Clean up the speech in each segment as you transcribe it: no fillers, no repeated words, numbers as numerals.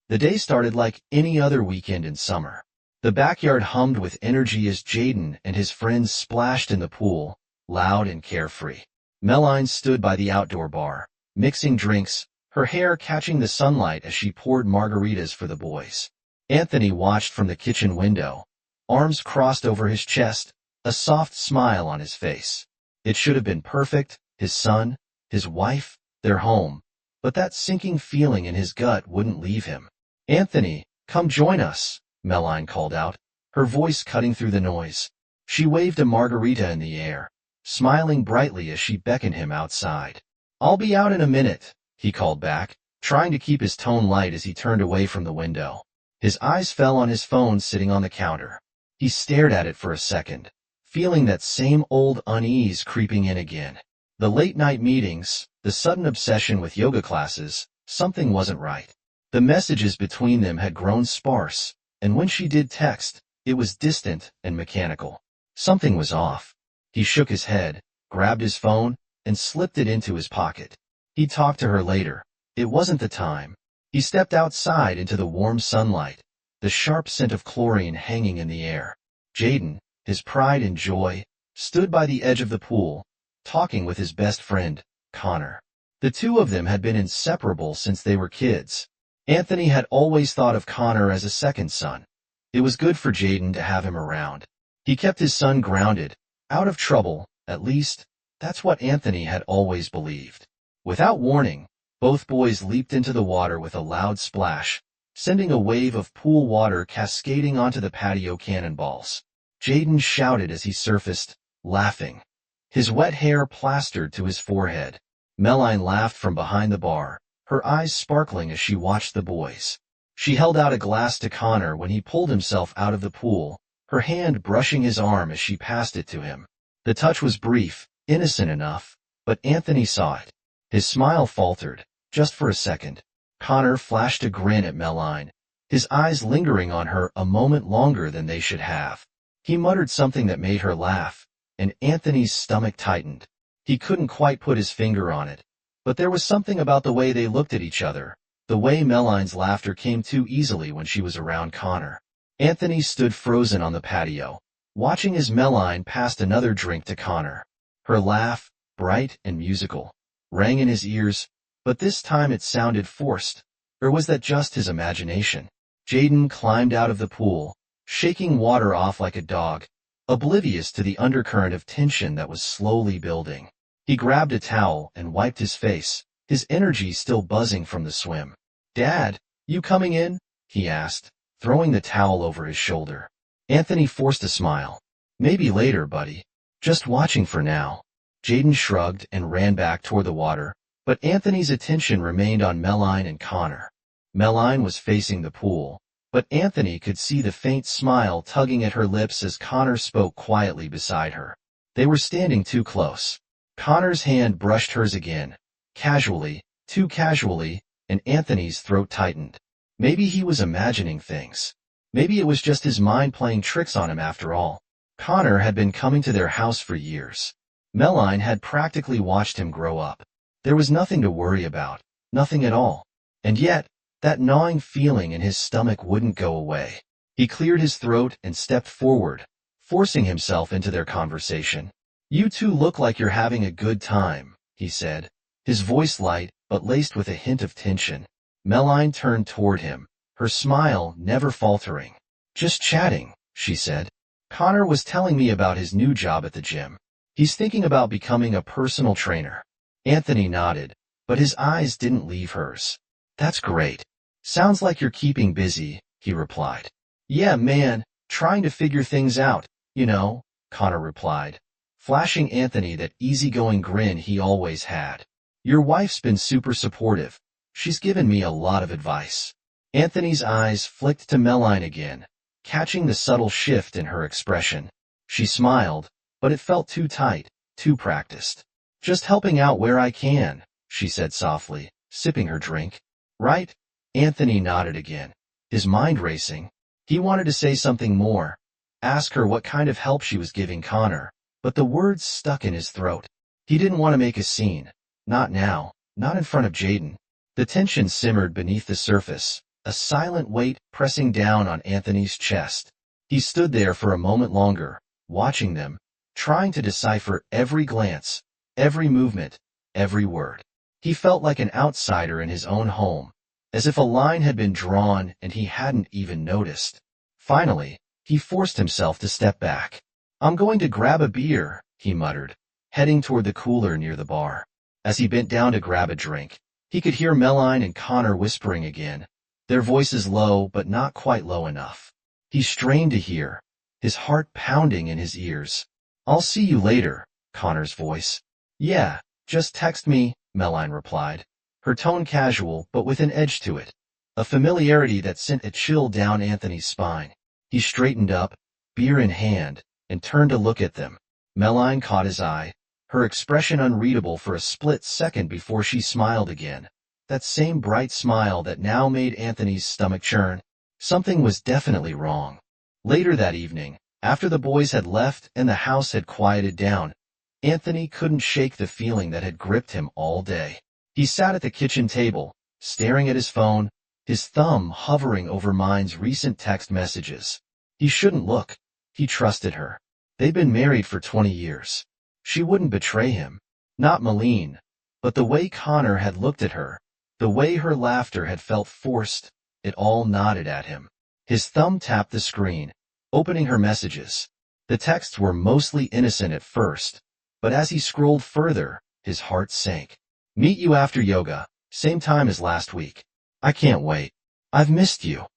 The day started like any other weekend in summer. The backyard hummed with energy as Jaden and his friends splashed in the pool, loud and carefree. Meline stood by the outdoor bar, mixing drinks, her hair catching the sunlight as she poured margaritas for the boys. Anthony watched from the kitchen window, arms crossed over his chest, a soft smile on his face. It should have been perfect, his son, his wife, their home, but that sinking feeling in his gut wouldn't leave him. "Anthony, come join us," Meline called out, her voice cutting through the noise. She waved a margarita in the air, smiling brightly as she beckoned him outside. "I'll be out in a minute," he called back, trying to keep his tone light as he turned away from the window. His eyes fell on his phone sitting on the counter. He stared at it for a second, feeling that same old unease creeping in again. The late-night meetings, the sudden obsession with yoga classes, something wasn't right. The messages between them had grown sparse, and when she did text, it was distant and mechanical. Something was off. He shook his head, grabbed his phone, and slipped it into his pocket. He'd talk to her later. It wasn't the time. He stepped outside into the warm sunlight, the sharp scent of chlorine hanging in the air. Jaden, his pride and joy, stood by the edge of the pool, talking with his best friend, Connor. The two of them had been inseparable since they were kids. Anthony had always thought of Connor as a second son. It was good for Jaden to have him around. He kept his son grounded, out of trouble, at least, that's what Anthony had always believed. Without warning, both boys leaped into the water with a loud splash, sending a wave of pool water cascading onto the patio cannonballs. Jaden shouted as he surfaced, laughing, his wet hair plastered to his forehead. Meline laughed from behind the bar, her eyes sparkling as she watched the boys. She held out a glass to Connor when he pulled himself out of the pool, her hand brushing his arm as she passed it to him. The touch was brief, innocent enough, but Anthony saw it. His smile faltered, just for a second. Connor flashed a grin at Meline, his eyes lingering on her a moment longer than they should have. He muttered something that made her laugh, and Anthony's stomach tightened. He couldn't quite put his finger on it, but there was something about the way they looked at each other, the way Meline's laughter came too easily when she was around Connor. Anthony stood frozen on the patio, watching as Meline passed another drink to Connor. Her laugh, bright and musical, rang in his ears, but this time it sounded forced, or was that just his imagination? Jaden climbed out of the pool, shaking water off like a dog, oblivious to the undercurrent of tension that was slowly building. He grabbed a towel and wiped his face, his energy still buzzing from the swim. "Dad, you coming in?" he asked, throwing the towel over his shoulder. Anthony forced a smile. "Maybe later, buddy. Just watching for now." Jaden shrugged and ran back toward the water, but Anthony's attention remained on Meline and Connor. Meline was facing the pool, but Anthony could see the faint smile tugging at her lips as Connor spoke quietly beside her. They were standing too close. Connor's hand brushed hers again, casually, too casually, and Anthony's throat tightened. Maybe he was imagining things. Maybe it was just his mind playing tricks on him after all. Connor had been coming to their house for years. Meline had practically watched him grow up. There was nothing to worry about, nothing at all. And yet, that gnawing feeling in his stomach wouldn't go away. He cleared his throat and stepped forward, forcing himself into their conversation. "You two look like you're having a good time," he said, his voice light but laced with a hint of tension. Meline turned toward him, her smile never faltering. "Just chatting," she said. "Connor was telling me about his new job at the gym. He's thinking about becoming a personal trainer." Anthony nodded, but his eyes didn't leave hers. "That's great. Sounds like you're keeping busy," he replied. "Yeah, man, trying to figure things out, you know," Connor replied, flashing Anthony that easygoing grin he always had. "Your wife's been super supportive. She's given me a lot of advice." Anthony's eyes flicked to Meline again, catching the subtle shift in her expression. She smiled, but it felt too tight, too practiced. "Just helping out where I can," she said softly, sipping her drink. "Right?" Anthony nodded again, his mind racing. He wanted to say something more, ask her what kind of help she was giving Connor, but the words stuck in his throat. He didn't want to make a scene. Not now, not in front of Jaden. The tension simmered beneath the surface, a silent weight pressing down on Anthony's chest. He stood there for a moment longer, watching them, trying to decipher every glance, every movement, every word. He felt like an outsider in his own home, as if a line had been drawn and he hadn't even noticed. Finally, he forced himself to step back. "I'm going to grab a beer," he muttered, heading toward the cooler near the bar. As he bent down to grab a drink, he could hear Melline and Connor whispering again, their voices low but not quite low enough. He strained to hear, his heart pounding in his ears. "I'll see you later," Connor's voice. "Yeah, just text me," Melline replied, her tone casual but with an edge to it, a familiarity that sent a chill down Anthony's spine. He straightened up, beer in hand, and turned to look at them. Melline caught his eye, her expression unreadable for a split second before she smiled again. That same bright smile that now made Anthony's stomach churn. Something was definitely wrong. Later that evening, after the boys had left and the house had quieted down, Anthony couldn't shake the feeling that had gripped him all day. He sat at the kitchen table, staring at his phone, his thumb hovering over Mine's recent text messages. He shouldn't look. He trusted her. They'd been married for 20 years. She wouldn't betray him. Not Melline. But the way Connor had looked at her, the way her laughter had felt forced, it all nodded at him. His thumb tapped the screen, opening her messages. The texts were mostly innocent at first, but as he scrolled further, his heart sank. "Meet you after yoga, same time as last week. I can't wait. I've missed you."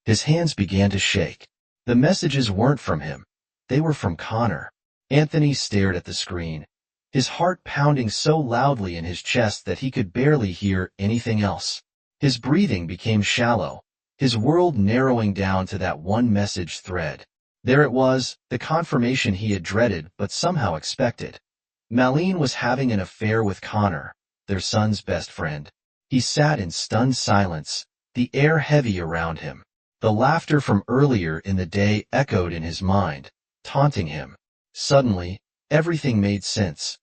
His hands began to shake. The messages weren't from him. They were from Connor. Anthony stared at the screen, his heart pounding so loudly in his chest that he could barely hear anything else. His breathing became shallow, his world narrowing down to that one message thread. There it was, the confirmation he had dreaded but somehow expected. Melline was having an affair with Connor, their son's best friend. He sat in stunned silence, the air heavy around him. The laughter from earlier in the day echoed in his mind, taunting him. Suddenly, everything made sense.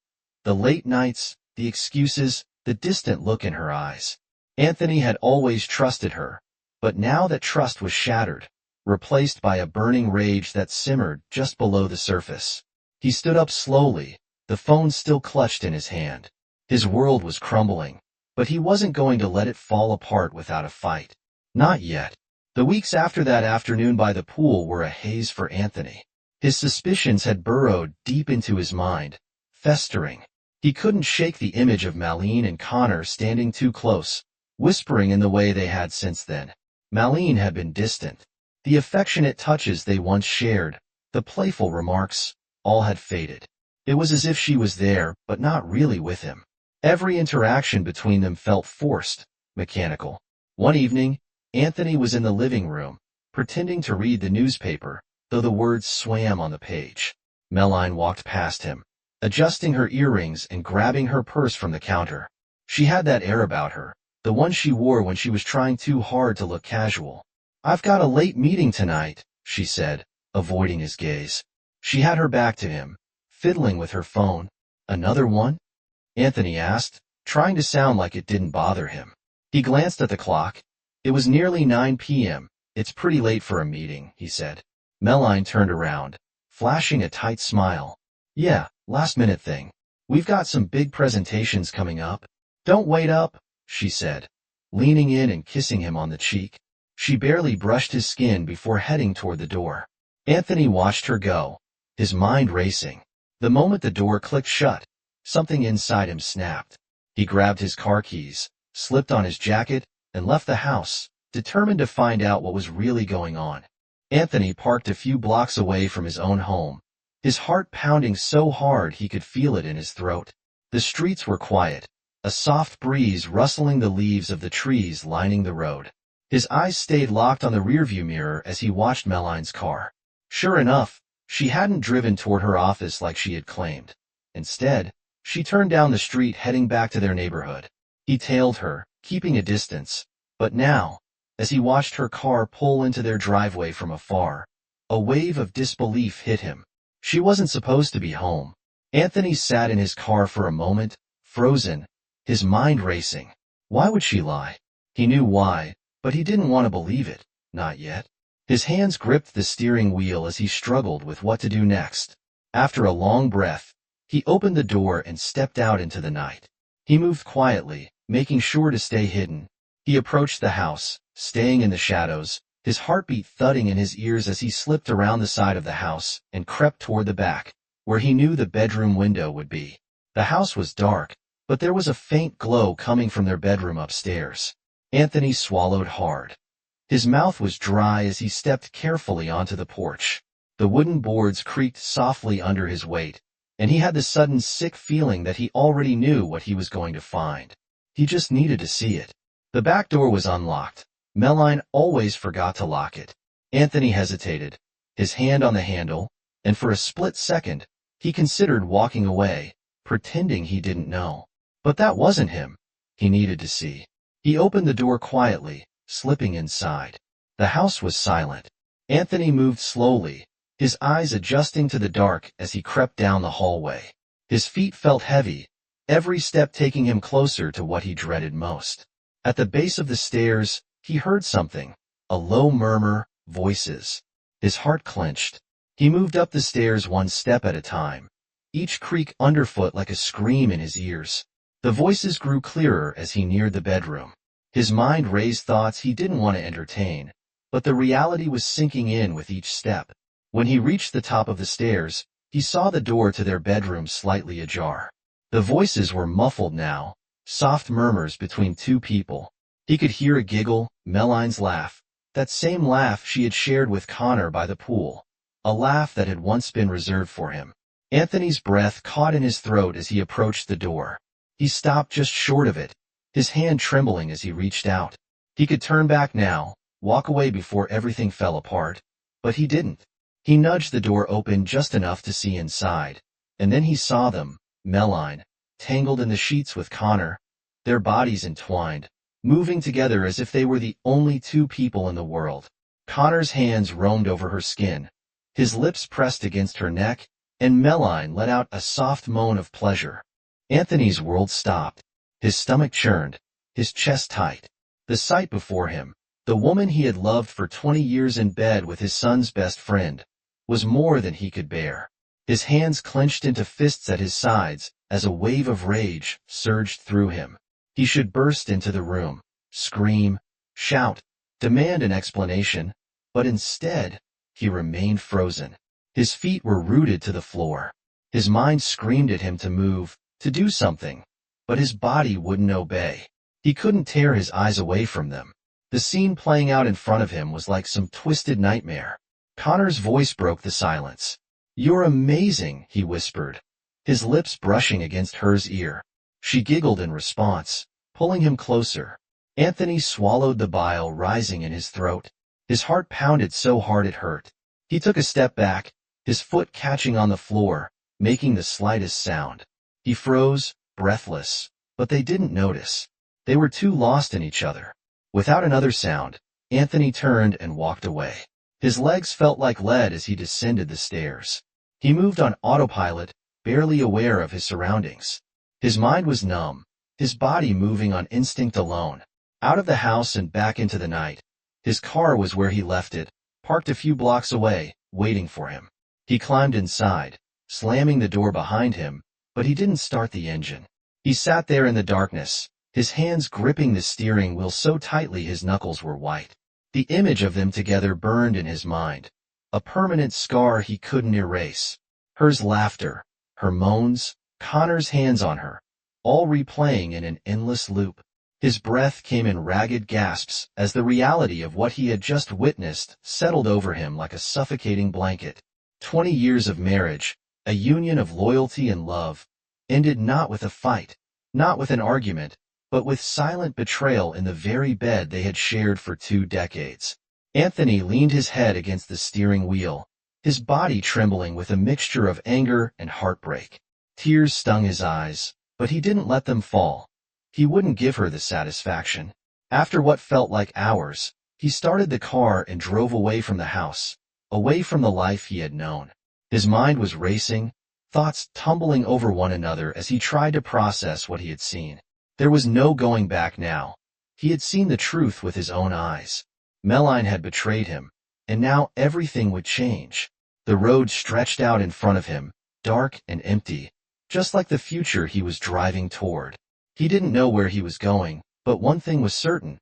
The late nights, the excuses, the distant look in her eyes. Anthony had always trusted her, but now that trust was shattered, replaced by a burning rage that simmered just below the surface. He stood up slowly, the phone still clutched in his hand. His world was crumbling, but he wasn't going to let it fall apart without a fight. Not yet. The weeks after that afternoon by the pool were a haze for Anthony. His suspicions had burrowed deep into his mind, festering. He couldn't shake the image of Melline and Connor standing too close, whispering in the way they had since then. Melline had been distant. The affectionate touches they once shared, the playful remarks, all had faded. It was as if she was there, but not really with him. Every interaction between them felt forced, mechanical. One evening, Anthony was in the living room, pretending to read the newspaper, though the words swam on the page. Melline walked past him, adjusting her earrings and grabbing her purse from the counter. She had that air about her, the one she wore when she was trying too hard to look casual. "I've got a late meeting tonight," she said, avoiding his gaze. She had her back to him, fiddling with her phone. "Another one?" Anthony asked, trying to sound like it didn't bother him. He glanced at the clock. It was nearly 9 p.m. "It's pretty late for a meeting," he said. Melline turned around, flashing a tight smile. "Yeah, last-minute thing. We've got some big presentations coming up." "Don't wait up," she said, leaning in and kissing him on the cheek. She barely brushed his skin before heading toward the door. Anthony watched her go, his mind racing. The moment the door clicked shut, something inside him snapped. He grabbed his car keys, slipped on his jacket, and left the house, determined to find out what was really going on. Anthony parked a few blocks away from his own home, his heart pounding so hard he could feel it in his throat. The streets were quiet, a soft breeze rustling the leaves of the trees lining the road. His eyes stayed locked on the rearview mirror as he watched Melline's car. Sure enough, she hadn't driven toward her office like she had claimed. Instead, she turned down the street heading back to their neighborhood. He tailed her, keeping a distance, but now, as he watched her car pull into their driveway from afar, a wave of disbelief hit him. She wasn't supposed to be home. Anthony sat in his car for a moment, frozen, his mind racing. Why would she lie? He knew why, But he didn't want to believe it, not yet. His hands gripped the steering wheel as he struggled with what to do next. After a long breath, he opened the door and stepped out into the night. He moved quietly, making sure to stay hidden. He approached the house, staying in the shadows, his heartbeat thudding in his ears as he slipped around the side of the house and crept toward the back, where he knew the bedroom window would be. The house was dark, but there was a faint glow coming from their bedroom upstairs. Anthony swallowed hard. His mouth was dry as he stepped carefully onto the porch. The wooden boards creaked softly under his weight, and he had the sudden sick feeling that he already knew what he was going to find. He just needed to see it. The back door was unlocked. Meline always forgot to lock it. Anthony hesitated, his hand on the handle, and for a split second, he considered walking away, pretending he didn't know. But that wasn't him. He needed to see. He opened the door quietly, slipping inside. The house was silent. Anthony moved slowly, his eyes adjusting to the dark as he crept down the hallway. His feet felt heavy, every step taking him closer to what he dreaded most. At the base of the stairs, he heard something, a low murmur, voices. His heart clenched. He moved up the stairs one step at a time, each creak underfoot like a scream in his ears. The voices grew clearer as he neared the bedroom. His mind raised thoughts he didn't want to entertain, but the reality was sinking in with each step. When he reached the top of the stairs, he saw the door to their bedroom slightly ajar. The voices were muffled now, soft murmurs between two people. He could hear a giggle, Meline's laugh, that same laugh she had shared with Connor by the pool, a laugh that had once been reserved for him. Anthony's breath caught in his throat as he approached the door. He stopped just short of it, his hand trembling as he reached out. He could turn back now, walk away before everything fell apart, but he didn't. He nudged the door open just enough to see inside, and then he saw them, Meline, tangled in the sheets with Connor, their bodies entwined, moving together as if they were the only two people in the world. Connor's hands roamed over her skin, his lips pressed against her neck, and Meline let out a soft moan of pleasure. Anthony's world stopped. His stomach churned, his chest tight. The sight before him, the woman he had loved for 20 years in bed with his son's best friend, was more than he could bear. His hands clenched into fists at his sides as a wave of rage surged through him. He should burst into the room, scream, shout, demand an explanation, but instead, he remained frozen. His feet were rooted to the floor. His mind screamed at him to move, to do something, but his body wouldn't obey. He couldn't tear his eyes away from them. The scene playing out in front of him was like some twisted nightmare. Connor's voice broke the silence. "You're amazing," he whispered, his lips brushing against hers ear. She giggled in response, pulling him closer. Anthony swallowed the bile rising in his throat. His heart pounded so hard it hurt. He took a step back, his foot catching on the floor, making the slightest sound. He froze, breathless, but they didn't notice. They were too lost in each other. Without another sound, Anthony turned and walked away. His legs felt like lead as he descended the stairs. He moved on autopilot, barely aware of his surroundings. His mind was numb, his body moving on instinct alone. Out of the house and back into the night. His car was where he left it, parked a few blocks away, waiting for him. He climbed inside, slamming the door behind him, but he didn't start the engine. He sat there in the darkness, his hands gripping the steering wheel so tightly his knuckles were white. The image of them together burned in his mind, a permanent scar he couldn't erase. Hers laughter, her moans, Connor's hands on her, all replaying in an endless loop. His breath came in ragged gasps as the reality of what he had just witnessed settled over him like a suffocating blanket. 20 years of marriage, a union of loyalty and love, ended not with a fight, not with an argument, but with silent betrayal in the very bed they had shared for 2 decades. Anthony leaned his head against the steering wheel, his body trembling with a mixture of anger and heartbreak. Tears stung his eyes, but he didn't let them fall. He wouldn't give her the satisfaction. After what felt like hours, he started the car and drove away from the house, away from the life he had known. His mind was racing, thoughts tumbling over one another as he tried to process what he had seen. There was no going back now. He had seen the truth with his own eyes. Meline had betrayed him, and now everything would change. The road stretched out in front of him, dark and empty, just like the future he was driving toward. He didn't know where he was going, but one thing was certain.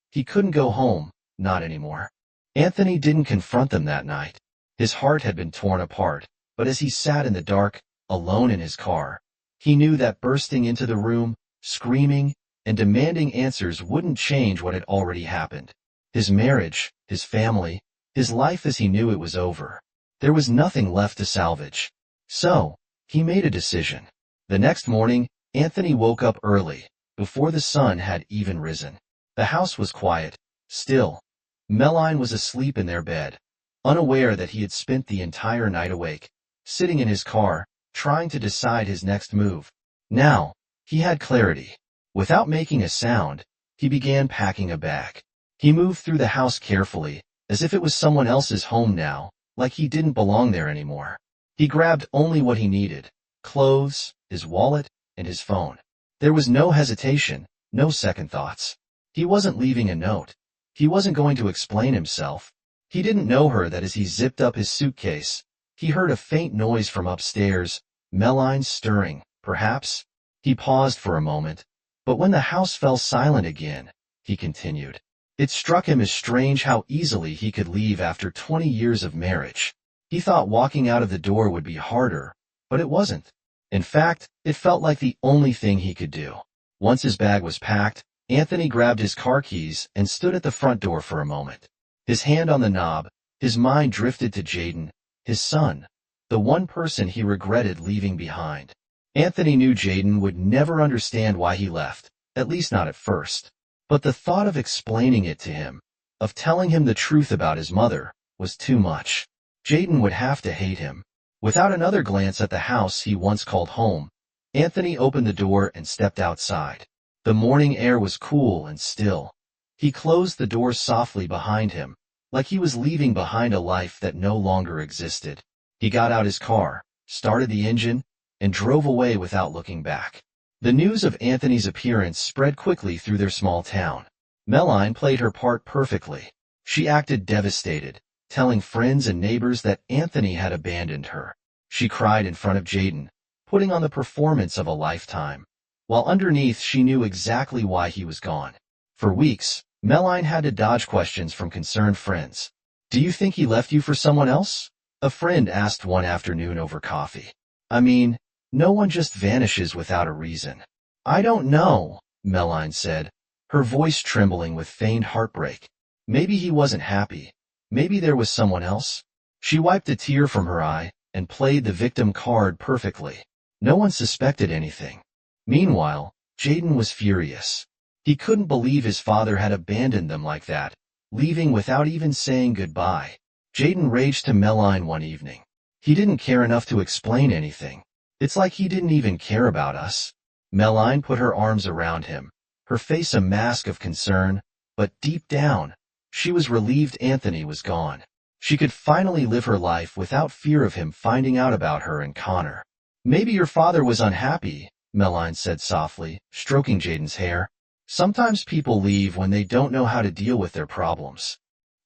He couldn't go home, not anymore. Anthony didn't confront them that night. His heart had been torn apart, but as he sat in the dark, alone in his car, he knew that bursting into the room, screaming, and demanding answers wouldn't change what had already happened. His marriage, his family, his life as he knew it was over. There was nothing left to salvage. So, he made a decision. The next morning, Anthony woke up early, before the sun had even risen. The house was quiet, still. Meline was asleep in their bed, unaware that he had spent the entire night awake, sitting in his car, trying to decide his next move. Now, he had clarity. Without making a sound, he began packing a bag. He moved through the house carefully, as if it was someone else's home now, like he didn't belong there anymore. He grabbed only what he needed: clothes, his wallet, and his phone. There was no hesitation, no second thoughts. He wasn't leaving a note. He wasn't going to explain himself. He didn't know her that as he zipped up his suitcase, he heard a faint noise from upstairs, Meline stirring, perhaps. He paused for a moment, but when the house fell silent again, he continued. It struck him as strange how easily he could leave after 20 years of marriage. He thought walking out of the door would be harder, but it wasn't. In fact, it felt like the only thing he could do. Once his bag was packed, Anthony grabbed his car keys and stood at the front door for a moment. His hand on the knob, his mind drifted to Jaden, his son, the one person he regretted leaving behind. Anthony knew Jaden would never understand why he left, at least not at first. But the thought of explaining it to him, of telling him the truth about his mother, was too much. Jaden would have to hate him. Without another glance at the house he once called home, Anthony opened the door and stepped outside. The morning air was cool and still. He closed the door softly behind him, like he was leaving behind a life that no longer existed. He got out his car, started the engine, and drove away without looking back. The news of Anthony's appearance spread quickly through their small town. Meline played her part perfectly. She acted devastated, telling friends and neighbors that Anthony had abandoned her. She cried in front of Jaden, putting on the performance of a lifetime, while underneath she knew exactly why he was gone. For weeks, Meline had to dodge questions from concerned friends. "Do you think he left you for someone else?" a friend asked one afternoon over coffee. "I mean, no one just vanishes without a reason." "I don't know," Meline said, her voice trembling with feigned heartbreak. Maybe he wasn't happy. Maybe there was someone else. She wiped a tear from her eye and played the victim card perfectly. No one suspected anything. Meanwhile, Jaden was furious. He couldn't believe his father had abandoned them like that, leaving without even saying goodbye. Jaden raged to Meline one evening. "He didn't care enough to explain anything. It's like he didn't even care about us." Meline put her arms around him, her face a mask of concern, but deep down, she was relieved Anthony was gone. She could finally live her life without fear of him finding out about her and Connor. "Maybe your father was unhappy," Meline said softly, stroking Jaden's hair. "Sometimes people leave when they don't know how to deal with their problems."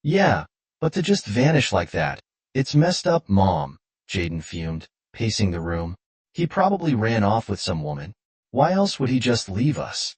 "Yeah, but to just vanish like that, it's messed up, Mom," Jaden fumed, pacing the room. "He probably ran off with some woman. Why else would he just leave us?"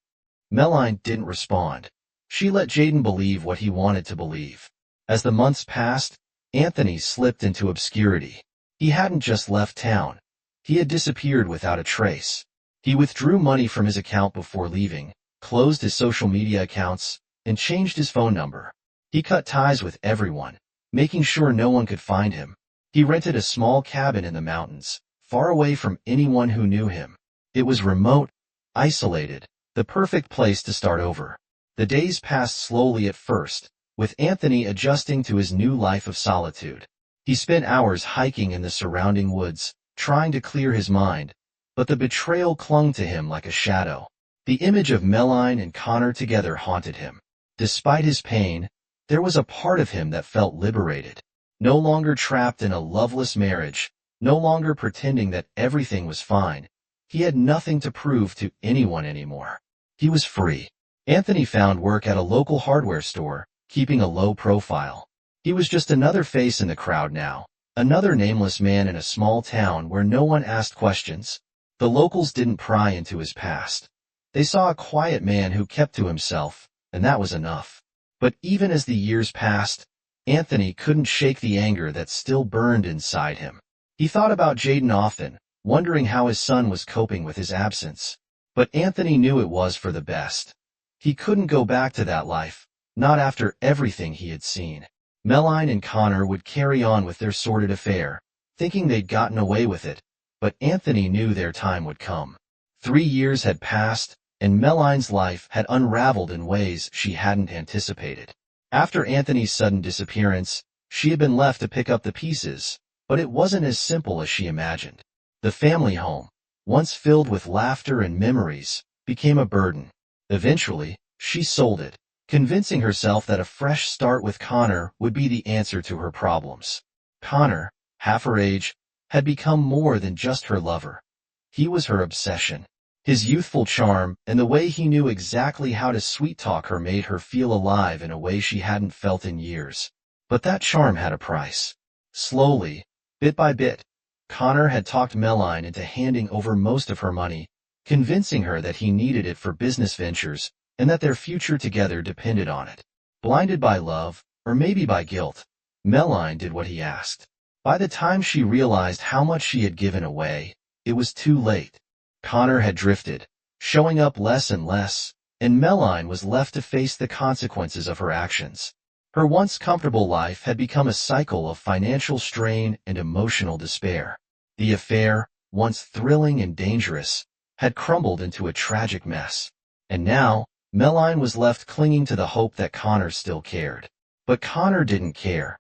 Meline didn't respond. She let Jaden believe what he wanted to believe. As the months passed, Anthony slipped into obscurity. He hadn't just left town. He had disappeared without a trace. He withdrew money from his account before leaving, closed his social media accounts, and changed his phone number. He cut ties with everyone, making sure no one could find him. He rented a small cabin in the mountains, far away from anyone who knew him. It was remote, isolated, the perfect place to start over. The days passed slowly at first, with Anthony adjusting to his new life of solitude. He spent hours hiking in the surrounding woods, trying to clear his mind, but the betrayal clung to him like a shadow. The image of Meline and Connor together haunted him. Despite his pain, there was a part of him that felt liberated. No longer trapped in a loveless marriage, no longer pretending that everything was fine. He had nothing to prove to anyone anymore. He was free. Anthony found work at a local hardware store, keeping a low profile. He was just another face in the crowd now, another nameless man in a small town where no one asked questions. The locals didn't pry into his past. They saw a quiet man who kept to himself, and that was enough. But even as the years passed, Anthony couldn't shake the anger that still burned inside him. He thought about Jaden often, wondering how his son was coping with his absence. But Anthony knew it was for the best. He couldn't go back to that life, not after everything he had seen. Melanie and Connor would carry on with their sordid affair, thinking they'd gotten away with it, but Anthony knew their time would come. 3 years had passed, and Melanie's life had unraveled in ways she hadn't anticipated. After Anthony's sudden disappearance, she had been left to pick up the pieces, but it wasn't as simple as she imagined. The family home, once filled with laughter and memories, became a burden. Eventually, she sold it, convincing herself that a fresh start with Connor would be the answer to her problems. Connor, half her age, had become more than just her lover. He was her obsession. His youthful charm and the way he knew exactly how to sweet-talk her made her feel alive in a way she hadn't felt in years. But that charm had a price. Slowly, bit by bit, Connor had talked Melanie into handing over most of her money, convincing her that he needed it for business ventures and that their future together depended on it. Blinded by love, or maybe by guilt, Melanie did what he asked. By the time she realized how much she had given away, it was too late. Connor had drifted, showing up less and less, and Melanie was left to face the consequences of her actions. Her once comfortable life had become a cycle of financial strain and emotional despair. The affair, once thrilling and dangerous, had crumbled into a tragic mess. And now, Melanie was left clinging to the hope that Connor still cared. But Connor didn't care.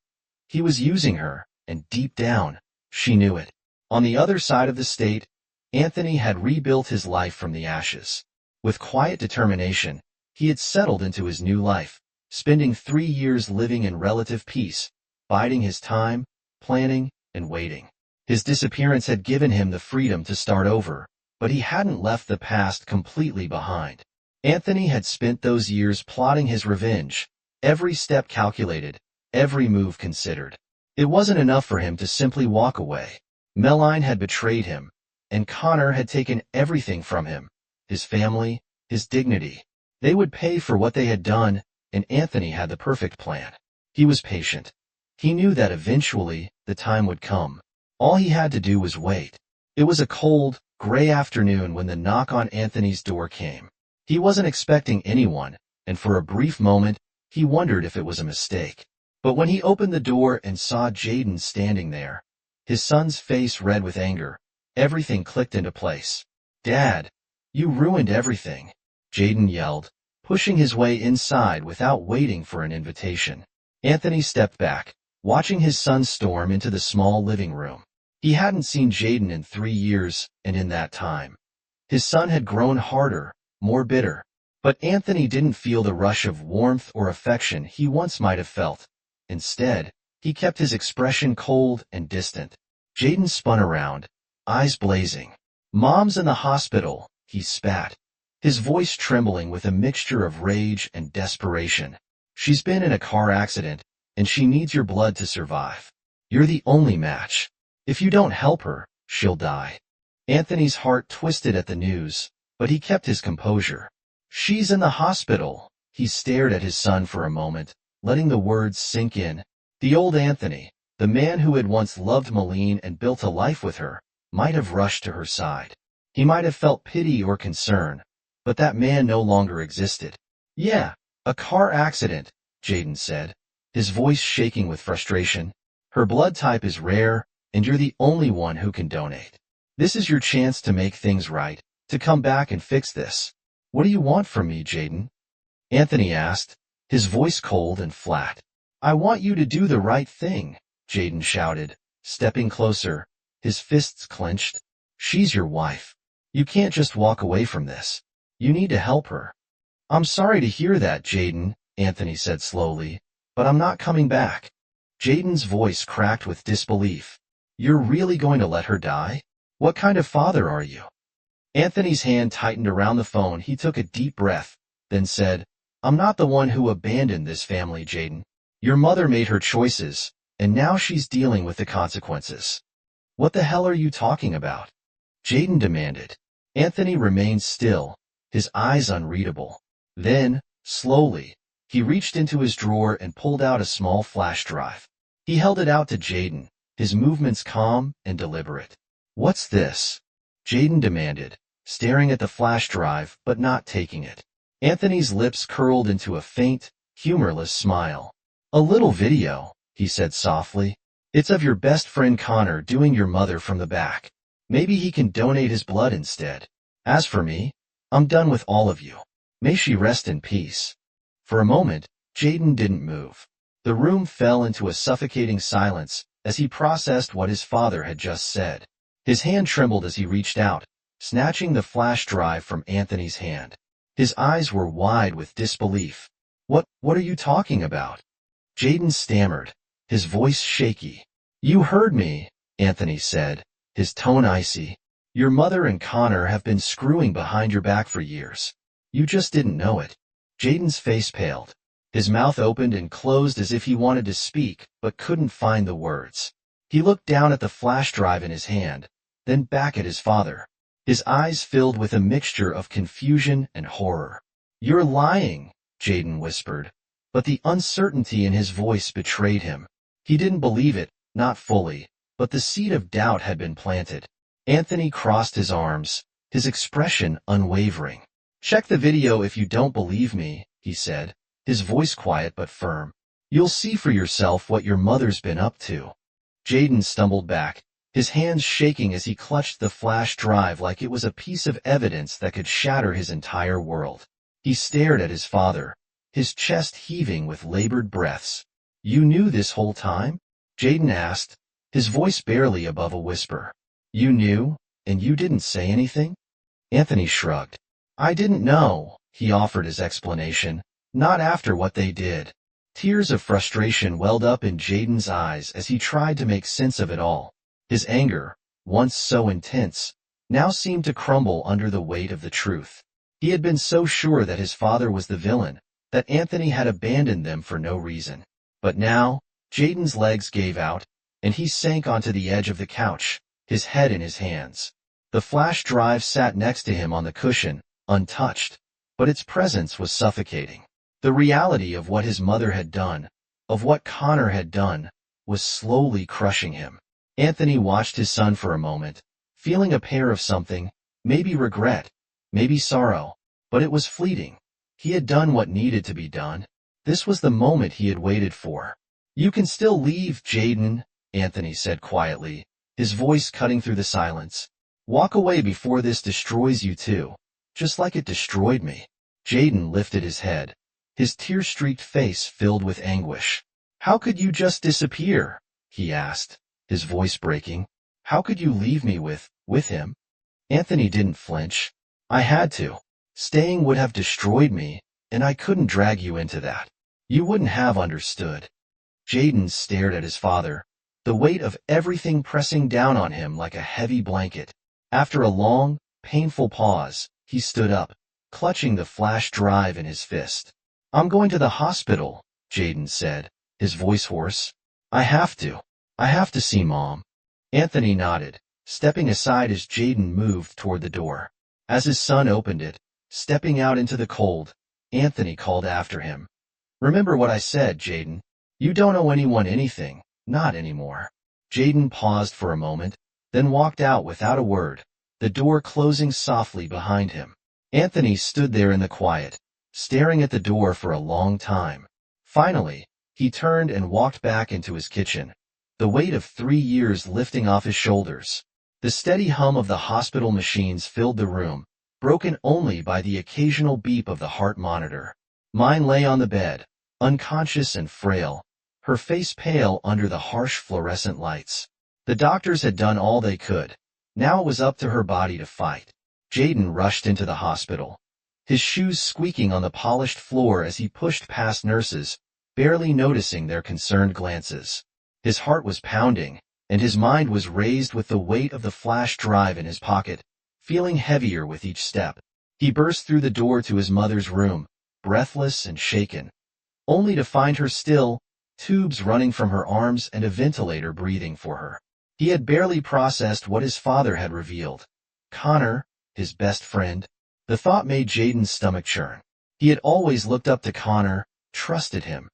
He was using her, and deep down, she knew it. On the other side of the state, Anthony had rebuilt his life from the ashes. With quiet determination, he had settled into his new life, spending 3 years living in relative peace, biding his time, planning, and waiting. His disappearance had given him the freedom to start over, but he hadn't left the past completely behind. Anthony had spent those years plotting his revenge, every step calculated, every move considered. It wasn't enough for him to simply walk away. Melanie had betrayed him, and Connor had taken everything from him, his family, his dignity. They would pay for what they had done, and Anthony had the perfect plan. He was patient. He knew that eventually, the time would come. All he had to do was wait. It was a cold, gray afternoon when the knock on Anthony's door came. He wasn't expecting anyone, and for a brief moment, he wondered if it was a mistake. But when he opened the door and saw Jaden standing there, his son's face red with anger, everything clicked into place. "Dad, you ruined everything," Jaden yelled, pushing his way inside without waiting for an invitation. Anthony stepped back, watching his son storm into the small living room. He hadn't seen Jaden in 3 years, and in that time, his son had grown harder, more bitter. But Anthony didn't feel the rush of warmth or affection he once might have felt. Instead, he kept his expression cold and distant. Jaden spun around, eyes blazing. "Mom's in the hospital," he spat, his voice trembling with a mixture of rage and desperation. "She's been in a car accident, and she needs your blood to survive. You're the only match. If you don't help her, she'll die." Anthony's heart twisted at the news, but he kept his composure. "She's in the hospital." He stared at his son for a moment, letting the words sink in. The old Anthony, the man who had once loved Melanie and built a life with her, might have rushed to her side. He might have felt pity or concern, but that man no longer existed. "Yeah, a car accident," Jaden said, his voice shaking with frustration. "Her blood type is rare, and you're the only one who can donate. This is your chance to make things right, to come back and fix this." "What do you want from me, Jaden?" Anthony asked, his voice cold and flat. "I want you to do the right thing," Jaden shouted, stepping closer, his fists clenched. "She's your wife. You can't just walk away from this. You need to help her." "I'm sorry to hear that, Jaden," Anthony said slowly, "but I'm not coming back." Jaden's voice cracked with disbelief. "You're really going to let her die? What kind of father are you?" Anthony's hand tightened around the phone. He took a deep breath, then said, "I'm not the one who abandoned this family, Jaden. Your mother made her choices, and now she's dealing with the consequences." "What the hell are you talking about?" Jaden demanded. Anthony remained still, his eyes unreadable. Then, slowly, he reached into his drawer and pulled out a small flash drive. He held it out to Jaden, his movements calm and deliberate. "What's this?" Jaden demanded, staring at the flash drive but not taking it. Anthony's lips curled into a faint, humorless smile. "A little video," he said softly. "It's of your best friend Connor doing your mother from the back. Maybe he can donate his blood instead. As for me, I'm done with all of you. May she rest in peace." For a moment, Jaden didn't move. The room fell into a suffocating silence as he processed what his father had just said. His hand trembled as he reached out, snatching the flash drive from Anthony's hand. His eyes were wide with disbelief. What are you talking about?" Jaden stammered, his voice shaky. "You heard me," Anthony said, his tone icy. "Your mother and Connor have been screwing behind your back for years. You just didn't know it." Jaden's face paled. His mouth opened and closed as if he wanted to speak, but couldn't find the words. He looked down at the flash drive in his hand, then back at his father. His eyes filled with a mixture of confusion and horror. "You're lying," Jaden whispered, but the uncertainty in his voice betrayed him. He didn't believe it, not fully, but the seed of doubt had been planted. Anthony crossed his arms, his expression unwavering. "Check the video if you don't believe me," he said, his voice quiet but firm. "You'll see for yourself what your mother's been up to." Jaden stumbled back, his hands shaking as he clutched the flash drive like it was a piece of evidence that could shatter his entire world. He stared at his father, his chest heaving with labored breaths. "You knew this whole time?" Jaden asked, his voice barely above a whisper. "You knew, and you didn't say anything?" Anthony shrugged. "I didn't know," he offered his explanation, "not after what they did." Tears of frustration welled up in Jaden's eyes as he tried to make sense of it all. His anger, once so intense, now seemed to crumble under the weight of the truth. He had been so sure that his father was the villain, that Anthony had abandoned them for no reason. But now, Jaden's legs gave out, and he sank onto the edge of the couch, his head in his hands. The flash drive sat next to him on the cushion, untouched, but its presence was suffocating. The reality of what his mother had done, of what Connor had done, was slowly crushing him. Anthony watched his son for a moment, feeling a pair of something, maybe regret, maybe sorrow, but it was fleeting. He had done what needed to be done. This was the moment he had waited for. "You can still leave, Jaden," Anthony said quietly, his voice cutting through the silence. "Walk away before this destroys you too, just like it destroyed me." Jaden lifted his head, his tear-streaked face filled with anguish. "How could you just disappear?" he asked, his voice breaking. "How could you leave me with him?" Anthony didn't flinch. "I had to. Staying would have destroyed me, and I couldn't drag you into that. You wouldn't have understood." Jaden stared at his father, the weight of everything pressing down on him like a heavy blanket. After a long, painful pause, he stood up, clutching the flash drive in his fist. "I'm going to the hospital," Jaden said, his voice hoarse. I have to see Mom." Anthony nodded, stepping aside as Jaden moved toward the door. As his son opened it, stepping out into the cold, Anthony called after him. "Remember what I said, Jaden. You don't owe anyone anything, not anymore." Jaden paused for a moment, then walked out without a word, the door closing softly behind him. Anthony stood there in the quiet, staring at the door for a long time. Finally, he turned and walked back into his kitchen, the weight of 3 years lifting off his shoulders. The steady hum of the hospital machines filled the room, broken only by the occasional beep of the heart monitor. Mine lay on the bed, unconscious and frail, her face pale under the harsh fluorescent lights. The doctors had done all they could. Now it was up to her body to fight. Jaden rushed into the hospital, his shoes squeaking on the polished floor as he pushed past nurses, barely noticing their concerned glances. His heart was pounding, and his mind was raised with the weight of the flash drive in his pocket, feeling heavier with each step. He burst through the door to his mother's room, breathless and shaken, only to find her still, tubes running from her arms and a ventilator breathing for her. He had barely processed what his father had revealed. Connor, his best friend. The thought made Jaden's stomach churn. He had always looked up to Connor, trusted him.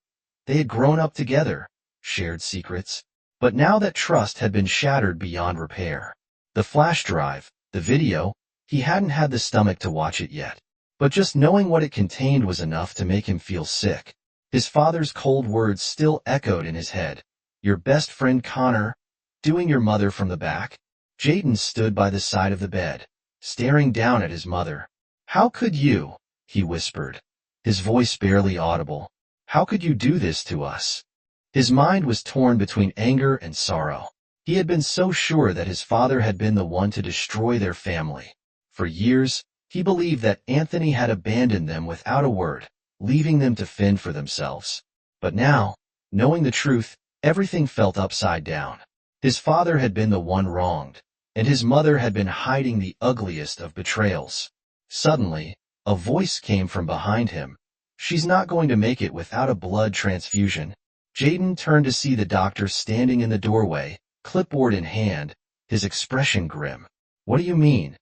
They had grown up together, shared secrets. But now that trust had been shattered beyond repair. The flash drive, the video, he hadn't had the stomach to watch it yet. But just knowing what it contained was enough to make him feel sick. His father's cold words still echoed in his head. Your best friend Connor, doing your mother from the back? Jaden stood by the side of the bed, staring down at his mother. How could you? He whispered, his voice barely audible. How could you do this to us? His mind was torn between anger and sorrow. He had been so sure that his father had been the one to destroy their family. For years, he believed that Anthony had abandoned them without a word, leaving them to fend for themselves. But now, knowing the truth, everything felt upside down. His father had been the one wronged, and his mother had been hiding the ugliest of betrayals. Suddenly, a voice came from behind him. She's not going to make it without a blood transfusion. Jaden turned to see the doctor standing in the doorway, clipboard in hand, his expression grim. What do you mean?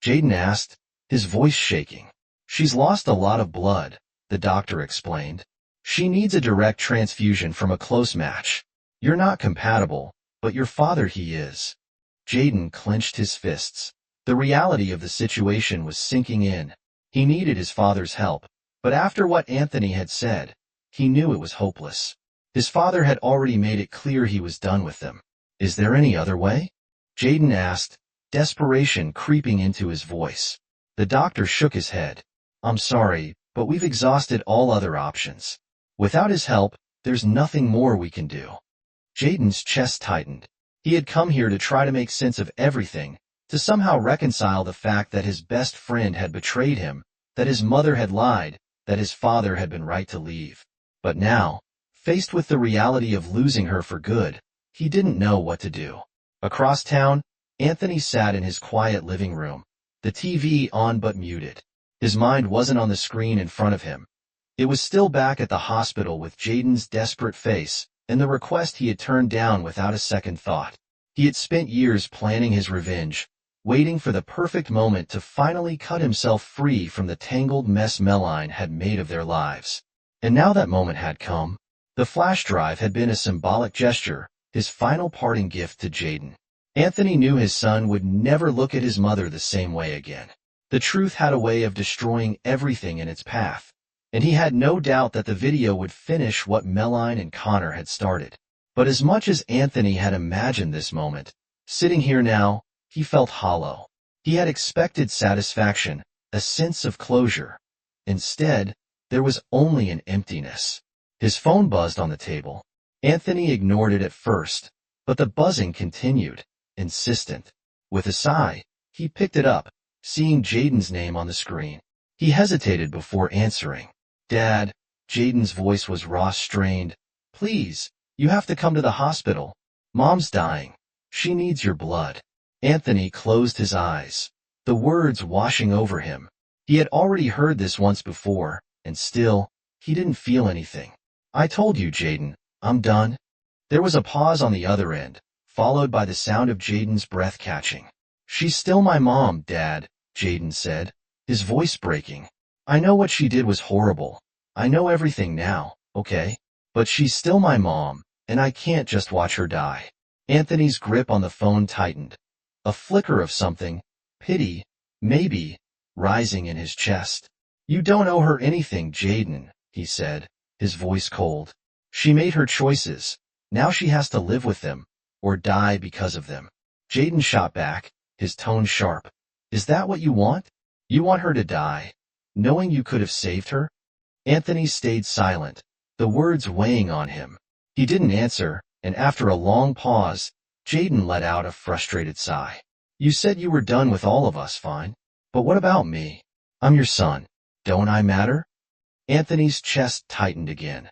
Jaden asked, his voice shaking. She's lost a lot of blood, the doctor explained. She needs a direct transfusion from a close match. You're not compatible, but your father he is. Jaden clenched his fists. The reality of the situation was sinking in. He needed his father's help, but after what Anthony had said, he knew it was hopeless. His father had already made it clear he was done with them. Is there any other way? Jaden asked, desperation creeping into his voice. The doctor shook his head. I'm sorry, but we've exhausted all other options. Without his help, there's nothing more we can do. Jaden's chest tightened. He had come here to try to make sense of everything, to somehow reconcile the fact that his best friend had betrayed him, that his mother had lied, that his father had been right to leave. But now, faced with the reality of losing her for good, he didn't know what to do. Across town, Anthony sat in his quiet living room, the TV on but muted. His mind wasn't on the screen in front of him. It was still back at the hospital with Jaden's desperate face, and the request he had turned down without a second thought. He had spent years planning his revenge, waiting for the perfect moment to finally cut himself free from the tangled mess Melline had made of their lives. And now that moment had come. The flash drive had been a symbolic gesture, his final parting gift to Jaden. Anthony knew his son would never look at his mother the same way again. The truth had a way of destroying everything in its path, and he had no doubt that the video would finish what Melline and Connor had started. But as much as Anthony had imagined this moment, sitting here now, he felt hollow. He had expected satisfaction, a sense of closure. Instead, there was only an emptiness. His phone buzzed on the table. Anthony ignored it at first, but the buzzing continued, insistent. With a sigh, he picked it up, seeing Jaden's name on the screen. He hesitated before answering. Dad, Jaden's voice was raw-strained. Please, you have to come to the hospital. Mom's dying. She needs your blood. Anthony closed his eyes, the words washing over him. He had already heard this once before, and still, he didn't feel anything. I told you, Jaden, I'm done. There was a pause on the other end, followed by the sound of Jaden's breath catching. She's still my mom, Dad, Jaden said, his voice breaking. I know what she did was horrible. I know everything now, okay? But she's still my mom, and I can't just watch her die. Anthony's grip on the phone tightened. A flicker of something, pity, maybe, rising in his chest. You don't owe her anything, Jaden, he said, his voice cold. She made her choices. Now she has to live with them, or die because of them. Jaden shot back, his tone sharp. Is that what you want? You want her to die, knowing you could have saved her? Anthony stayed silent, the words weighing on him. He didn't answer, and after a long pause, Jaden let out a frustrated sigh. You said you were done with all of us, fine. But what about me? I'm your son. Don't I matter? Anthony's chest tightened again,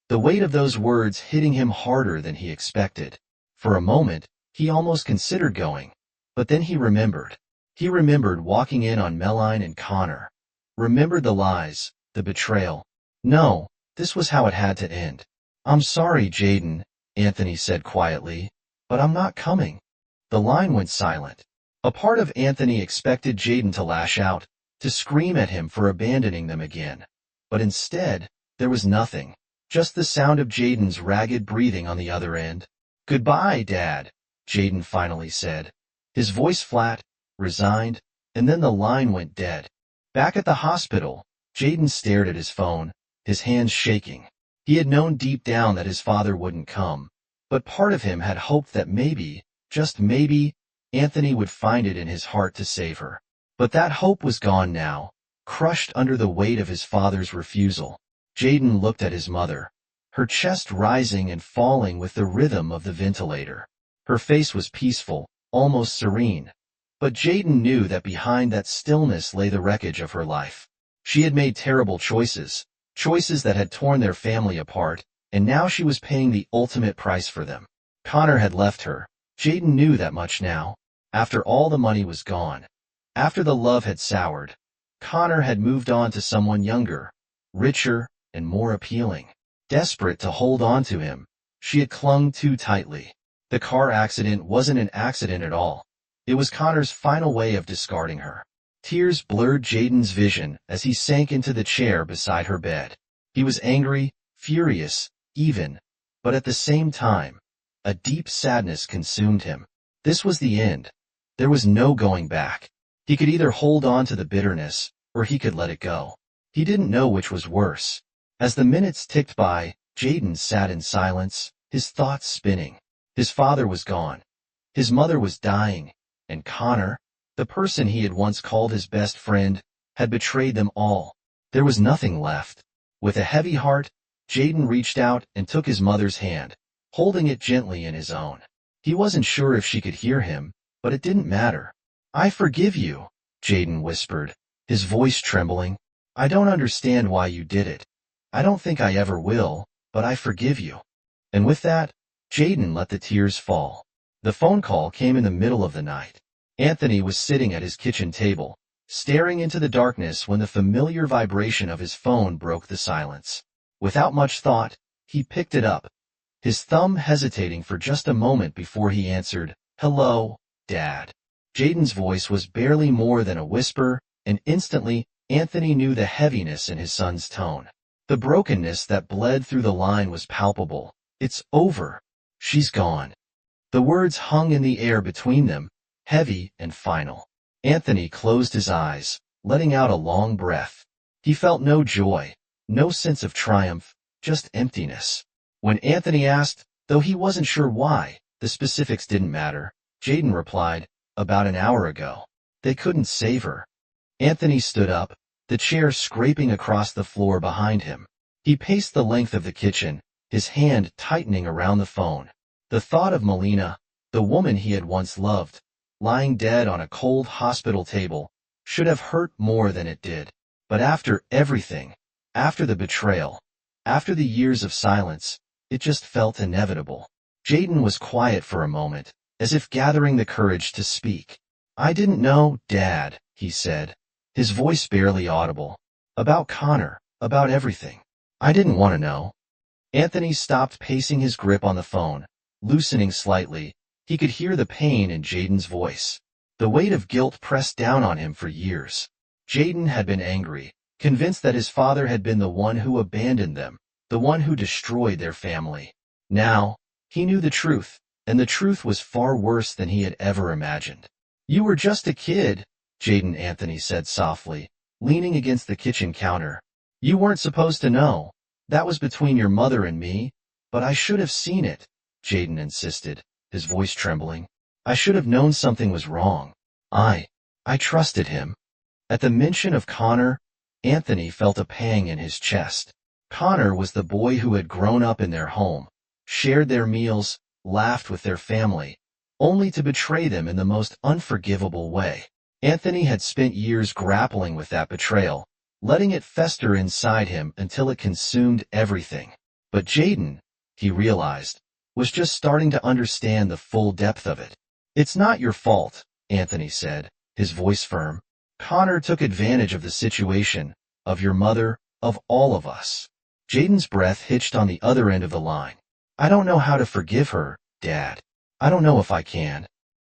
the weight of those words hitting him harder than he expected. For a moment, he almost considered going, but then he remembered. He remembered walking in on Melline and Connor, remembered the lies, The betrayal. No, this was how it had to end. I'm sorry, Jaden, Anthony said quietly, but I'm not coming. The line went silent. A part of Anthony expected Jaden to lash out, to scream at him for abandoning them again. But instead, there was nothing, just the sound of Jaden's ragged breathing on the other end. Goodbye, Dad, Jaden finally said. His voice flat, resigned, and then the line went dead. Back at the hospital, Jaden stared at his phone, his hands shaking. He had known deep down that his father wouldn't come, but part of him had hoped that maybe, just maybe, Anthony would find it in his heart to save her. But that hope was gone now, crushed under the weight of his father's refusal. Jaden looked at his mother, her chest rising and falling with the rhythm of the ventilator. Her face was peaceful, almost serene. But Jaden knew that behind that stillness lay the wreckage of her life. She had made terrible choices, choices that had torn their family apart, and now she was paying the ultimate price for them. Connor had left her. Jaden knew that much now. After all the money was gone, after the love had soured, Connor had moved on to someone younger, richer, and more appealing. Desperate to hold on to him, she had clung too tightly. The car accident wasn't an accident at all. It was Connor's final way of discarding her. Tears blurred Jaden's vision as he sank into the chair beside her bed. He was angry, furious, even, but at the same time, a deep sadness consumed him. This was the end. There was no going back. He could either hold on to the bitterness, or he could let it go. He didn't know which was worse. As the minutes ticked by, Jaden sat in silence, his thoughts spinning. His father was gone. His mother was dying, and Connor, the person he had once called his best friend, had betrayed them all. There was nothing left. With a heavy heart, Jaden reached out and took his mother's hand, holding it gently in his own. He wasn't sure if she could hear him, but it didn't matter. I forgive you, Jaden whispered, his voice trembling. I don't understand why you did it. I don't think I ever will, but I forgive you. And with that, Jaden let the tears fall. The phone call came in the middle of the night. Anthony was sitting at his kitchen table, staring into the darkness when the familiar vibration of his phone broke the silence. Without much thought, he picked it up, his thumb hesitating for just a moment before he answered, "Hello, Dad." Jaden's voice was barely more than a whisper, and instantly, Anthony knew the heaviness in his son's tone. The brokenness that bled through the line was palpable. It's over. She's gone. The words hung in the air between them, heavy and final. Anthony closed his eyes, letting out a long breath. He felt no joy, no sense of triumph, just emptiness. When Anthony asked, though he wasn't sure why, the specifics didn't matter, Jaden replied, "About an hour ago. They couldn't save her." Anthony stood up, the chair scraping across the floor behind him. He paced the length of the kitchen, his hand tightening around the phone. The thought of Melina, the woman he had once loved, lying dead on a cold hospital table, should have hurt more than it did. But after everything, after the betrayal, after the years of silence, it just felt inevitable. Jaden was quiet for a moment, as if gathering the courage to speak. "I didn't know, Dad," he said, his voice barely audible. "About Connor, about everything. I didn't want to know." Anthony stopped pacing his grip on the phone, loosening slightly. He could hear the pain in Jaden's voice. The weight of guilt pressed down on him for years. Jaden had been angry, convinced that his father had been the one who abandoned them, the one who destroyed their family. Now, he knew the truth, and the truth was far worse than he had ever imagined. "You were just a kid," Jaden Anthony said softly, leaning against the kitchen counter. "You weren't supposed to know. That was between your mother and me, but I should have seen it," Jaden insisted, his voice trembling. "I should have known something was wrong. I trusted him." At the mention of Connor, Anthony felt a pang in his chest. Connor was the boy who had grown up in their home, shared their meals, laughed with their family, only to betray them in the most unforgivable way. Anthony had spent years grappling with that betrayal, letting it fester inside him until it consumed everything. But Jaden, he realized, was just starting to understand the full depth of it. "It's not your fault," Anthony said, his voice firm. "Connor took advantage of the situation, of your mother, Of all of us. Jaden's breath hitched on the other end of the line. I don't know how to forgive her, Dad. I don't know if I can.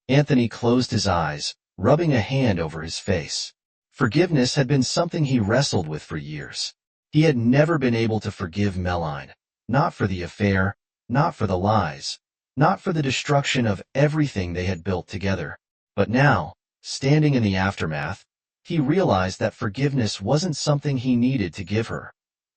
Anthony closed his eyes, rubbing a hand over his face. Forgiveness had been something he wrestled with for years. He had never been able to forgive Meline, not for the affair, not for the lies, not for the destruction of everything they had built together. But now, standing in the aftermath, he realized that forgiveness wasn't something he needed to give her.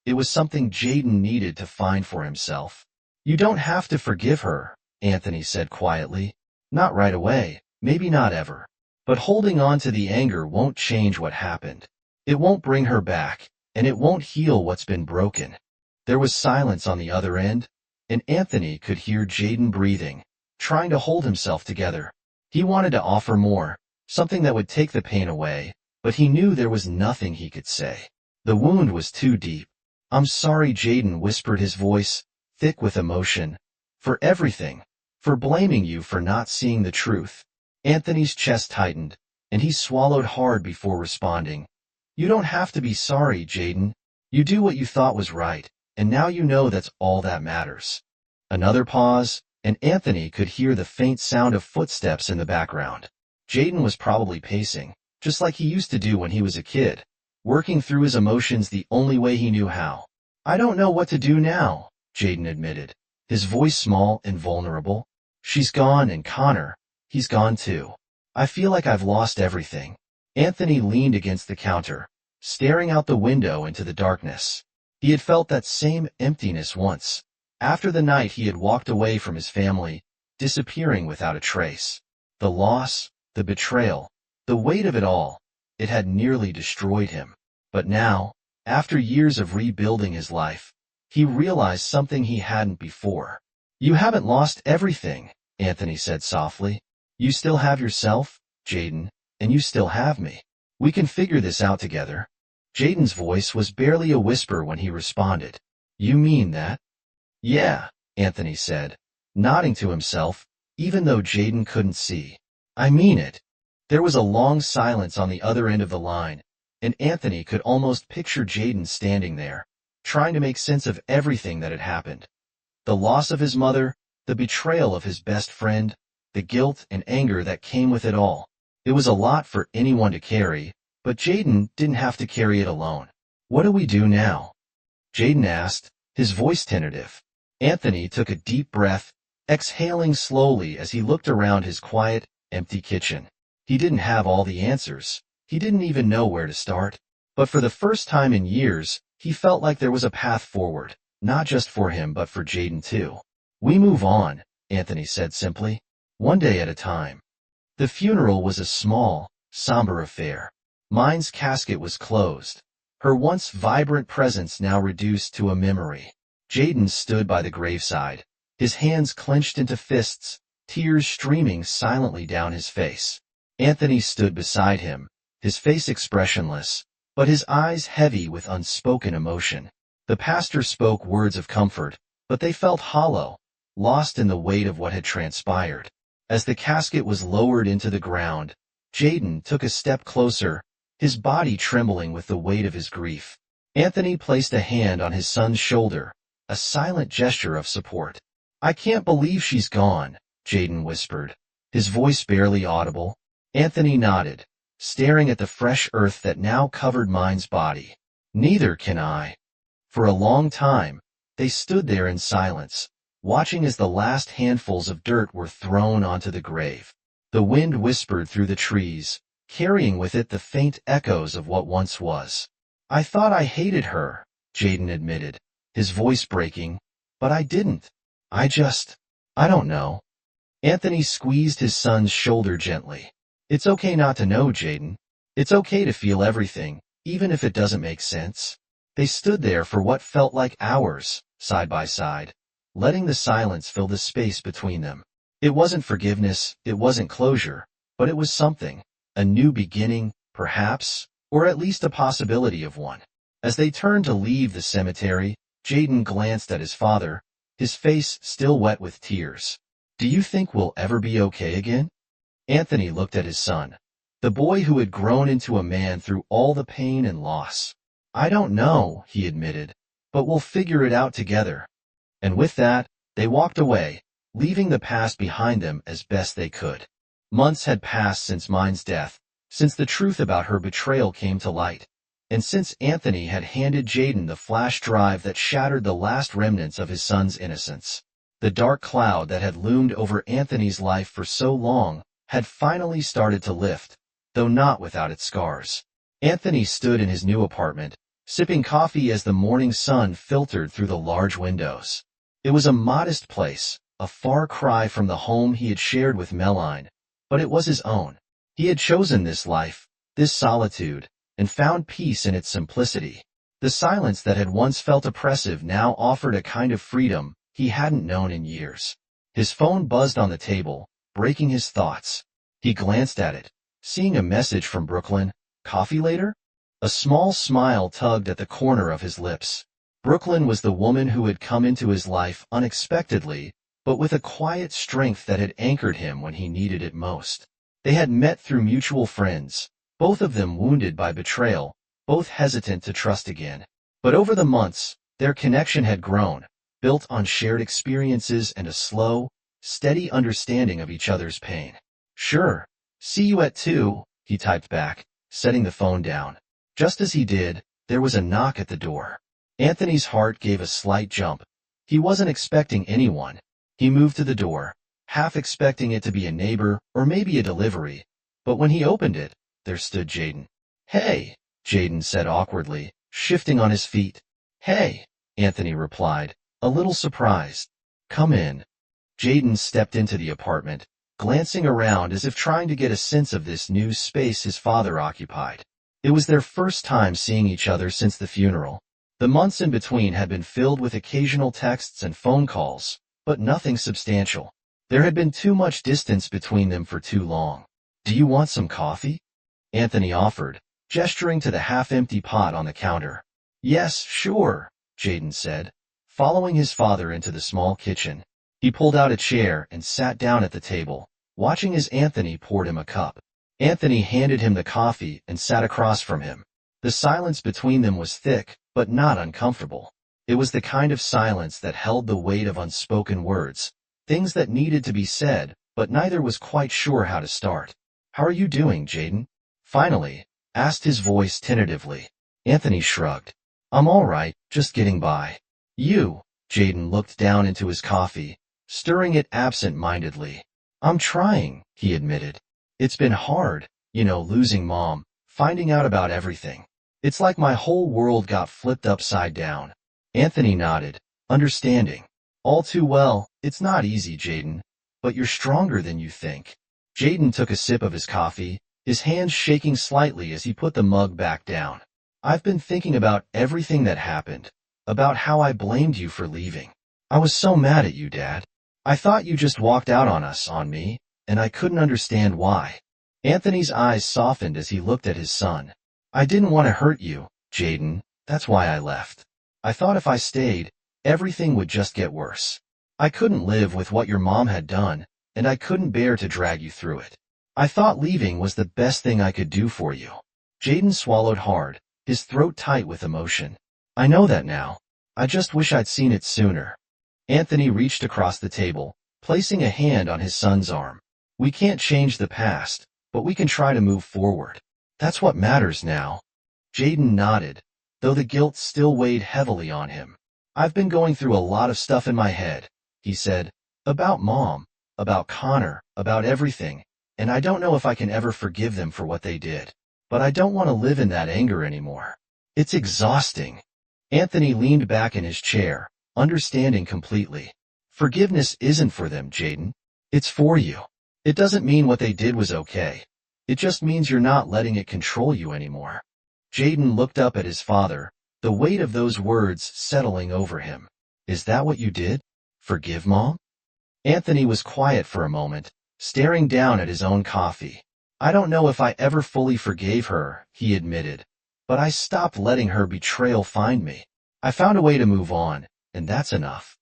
It was something Jaden needed to find for himself. You don't have to forgive her, Anthony said quietly. Not right away, maybe not ever. But holding on to the anger won't change what happened. It won't bring her back, and it won't heal what's been broken. There was silence on the other end, and Anthony could hear Jaden breathing, trying to hold himself together. He wanted to offer more, something that would take the pain away, but he knew there was nothing he could say. The wound was too deep. I'm sorry, Jaden whispered, his voice thick with emotion. For everything. For blaming you for not seeing the truth. Anthony's chest tightened, and he swallowed hard before responding. You don't have to be sorry, Jaden. You do what you thought was right, and now you know that's all that matters. Another pause, and Anthony could hear the faint sound of footsteps in the background. Jaden was probably pacing, just like he used to do when he was a kid, working through his emotions the only way he knew how. I don't know what to do now, Jaden admitted, his voice small and vulnerable. She's gone, and Connor, he's gone too. I feel like I've lost everything. Anthony leaned against the counter, staring out the window into the darkness. He had felt that same emptiness once, after the night he had walked away from his family, disappearing without a trace. The loss, the betrayal, the weight of it all, it had nearly destroyed him. But now, after years of rebuilding his life, he realized something he hadn't before. You haven't lost everything, Anthony said softly. You still have yourself, Jaden, and you still have me. We can figure this out together. Jaden's voice was barely a whisper when he responded. You mean that? Yeah, Anthony said, nodding to himself, even though Jaden couldn't see. I mean it. There was a long silence on the other end of the line, and Anthony could almost picture Jaden standing there, trying to make sense of everything that had happened. The loss of his mother, the betrayal of his best friend, the guilt and anger that came with it all. It was a lot for anyone to carry, but Jaden didn't have to carry it alone. What do we do now? Jaden asked, his voice tentative. Anthony took a deep breath, exhaling slowly as he looked around his quiet, empty kitchen. He didn't have all the answers. He didn't even know where to start. But for the first time in years, he felt like there was a path forward, not just for him but for Jaden too. We move on, Anthony said simply, one day at a time. The funeral was a small, somber affair. Mine's casket was closed, her once vibrant presence now reduced to a memory. Jaden stood by the graveside, his hands clenched into fists, tears streaming silently down his face. Anthony stood beside him, his face expressionless, but his eyes heavy with unspoken emotion. The pastor spoke words of comfort, but they felt hollow, lost in the weight of what had transpired. As the casket was lowered into the ground, Jaden took a step closer, his body trembling with the weight of his grief. Anthony placed a hand on his son's shoulder, a silent gesture of support. I can't believe she's gone, Jaden whispered, his voice barely audible. Anthony nodded, staring at the fresh earth that now covered Mine's body. Neither can I. For a long time, they stood there in silence, watching as the last handfuls of dirt were thrown onto the grave. The wind whispered through the trees, carrying with it the faint echoes of what once was. I thought I hated her, Jaden admitted, his voice breaking, but I didn't. I don't know. Anthony squeezed his son's shoulder gently. It's okay not to know, Jaden. It's okay to feel everything, even if it doesn't make sense. They stood there for what felt like hours, side by side, letting the silence fill the space between them. It wasn't forgiveness, it wasn't closure, but it was something, a new beginning, perhaps, or at least a possibility of one. As they turned to leave the cemetery, Jaden glanced at his father, his face still wet with tears. Do you think we'll ever be okay again? Anthony looked at his son, the boy who had grown into a man through all the pain and loss. I don't know, he admitted, but we'll figure it out together. And with that, they walked away, leaving the past behind them as best they could. Months had passed since Mine's death, since the truth about her betrayal came to light, and since Anthony had handed Jaden the flash drive that shattered the last remnants of his son's innocence. The dark cloud that had loomed over Anthony's life for so long had finally started to lift, though not without its scars. Anthony stood in his new apartment, sipping coffee as the morning sun filtered through the large windows. It was a modest place, a far cry from the home he had shared with Meline, but it was his own. He had chosen this life, this solitude, and found peace in its simplicity. The silence that had once felt oppressive now offered a kind of freedom he hadn't known in years. His phone buzzed on the table, breaking his thoughts. He glanced at it, seeing a message from Brooklyn. Coffee later? A small smile tugged at the corner of his lips. Brooklyn was the woman who had come into his life unexpectedly, but with a quiet strength that had anchored him when he needed it most. They had met through mutual friends, both of them wounded by betrayal, both hesitant to trust again. But over the months, their connection had grown, built on shared experiences and a slow, steady understanding of each other's pain. Sure. See you at 2, he typed back, setting the phone down. Just as he did, there was a knock at the door. Anthony's heart gave a slight jump. He wasn't expecting anyone. He moved to the door, half expecting it to be a neighbor or maybe a delivery, but when he opened it, there stood Jaden. Hey, Jaden said awkwardly, shifting on his feet. Hey, Anthony replied, a little surprised. Come in. Jaden stepped into the apartment, glancing around as if trying to get a sense of this new space his father occupied. It was their first time seeing each other since the funeral. The months in between had been filled with occasional texts and phone calls, but nothing substantial. There had been too much distance between them for too long. Do you want some coffee? Anthony offered, gesturing to the half-empty pot on the counter. Yes, sure, Jaden said, following his father into the small kitchen. He pulled out a chair and sat down at the table, watching as Anthony poured him a cup. Anthony handed him the coffee and sat across from him. The silence between them was thick, but not uncomfortable. It was the kind of silence that held the weight of unspoken words, things that needed to be said, but neither was quite sure how to start. How are you doing, Jaden? Finally, asked his voice tentatively. Anthony shrugged. I'm all right, just getting by. You, Jaden looked down into his coffee, stirring it absent-mindedly. I'm trying, he admitted. It's been hard, losing Mom, finding out about everything. It's like my whole world got flipped upside down. Anthony nodded, understanding. All too well, it's not easy, Jaden, but you're stronger than you think. Jaden took a sip of his coffee, his hands shaking slightly as he put the mug back down. I've been thinking about everything that happened, about how I blamed you for leaving. I was so mad at you, Dad. I thought you just walked out on me, and I couldn't understand why. Anthony's eyes softened as he looked at his son. I didn't want to hurt you, Jaden, that's why I left. I thought if I stayed, everything would just get worse. I couldn't live with what your mom had done, and I couldn't bear to drag you through it. I thought leaving was the best thing I could do for you. Jaden swallowed hard, his throat tight with emotion. I know that now. I just wish I'd seen it sooner. Anthony reached across the table, placing a hand on his son's arm. We can't change the past, but we can try to move forward. That's what matters now. Jaden nodded, though the guilt still weighed heavily on him. I've been going through a lot of stuff in my head, he said, about Mom, about Connor, about everything, and I don't know if I can ever forgive them for what they did. But I don't want to live in that anger anymore. It's exhausting. Anthony leaned back in his chair, understanding completely. Forgiveness isn't for them, Jaden. It's for you. It doesn't mean what they did was okay. It just means you're not letting it control you anymore. Jaden looked up at his father, the weight of those words settling over him. Is that what you did? Forgive Mom? Anthony was quiet for a moment, staring down at his own coffee. I don't know if I ever fully forgave her, he admitted, but I stopped letting her betrayal find me. I found a way to move on, and that's enough.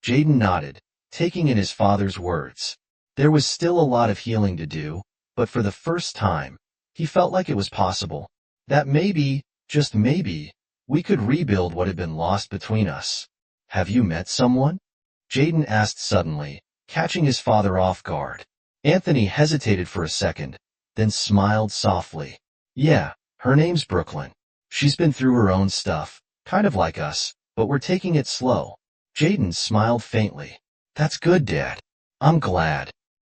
Jaden nodded, taking in his father's words. There was still a lot of healing to do, but for the first time, he felt like it was possible, that maybe, just maybe, We could rebuild what had been lost between us. Have you met someone? Jaden asked suddenly, catching his father off guard. Anthony hesitated for a second, then smiled softly. Yeah, her name's Brooklyn. She's been through her own stuff, kind of like us, but we're taking it slow. Jaden smiled faintly. That's good, Dad. I'm glad.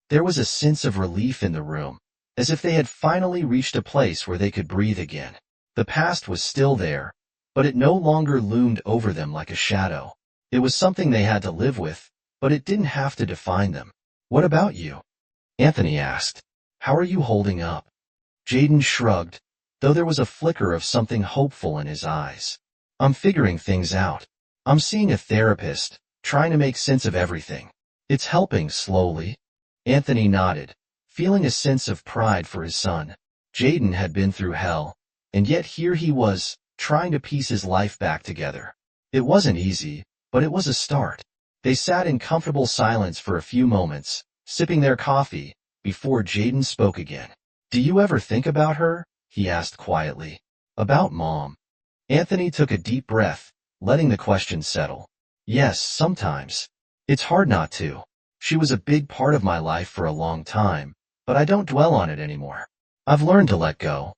There was a sense of relief in the room, as if they had finally reached a place where they could breathe again. The past was still there, but it no longer loomed over them like a shadow. It was something they had to live with, but it didn't have to define them. What about you? Anthony asked. How are you holding up? Jaden shrugged, though there was a flicker of something hopeful in his eyes. I'm figuring things out. I'm seeing a therapist, trying to make sense of everything. It's helping slowly. Anthony nodded, feeling a sense of pride for his son. Jaden had been through hell, and yet here he was, trying to piece his life back together. It wasn't easy, but it was a start. They sat in comfortable silence for a few moments, sipping their coffee, before Jaden spoke again. Do you ever think about her? He asked quietly. About Mom. Anthony took a deep breath, letting the question settle. Yes, sometimes. It's hard not to. She was a big part of my life for a long time, but I don't dwell on it anymore. I've learned to let go.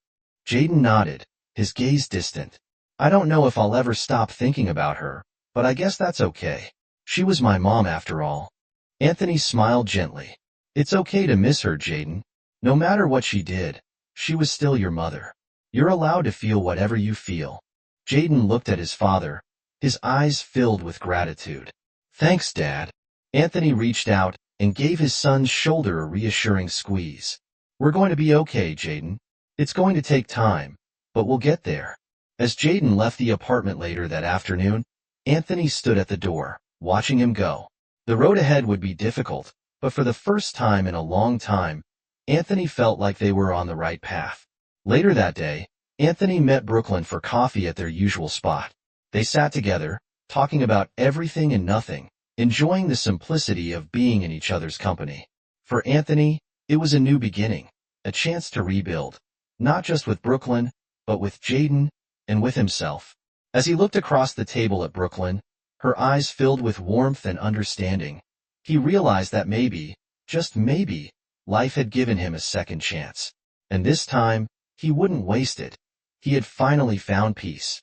Jaden nodded, his gaze distant. I don't know if I'll ever stop thinking about her, but I guess that's okay. She was my mom after all. Anthony smiled gently. It's okay to miss her, Jaden. No matter what she did, she was still your mother. You're allowed to feel whatever you feel. Jaden looked at his father, his eyes filled with gratitude. Thanks, Dad. Anthony reached out and gave his son's shoulder a reassuring squeeze. We're going to be okay, Jaden. It's going to take time, but we'll get there. As Jaden left the apartment later that afternoon, Anthony stood at the door, watching him go. The road ahead would be difficult, but for the first time in a long time, Anthony felt like they were on the right path. Later that day, Anthony met Brooklyn for coffee at their usual spot. They sat together, talking about everything and nothing, enjoying the simplicity of being in each other's company. For Anthony, it was a new beginning, a chance to rebuild, not just with Brooklyn, but with Jaden and with himself. As he looked across the table at Brooklyn, her eyes filled with warmth and understanding, he realized that maybe, just maybe, life had given him a second chance. And this time, he wouldn't waste it. He had finally found peace.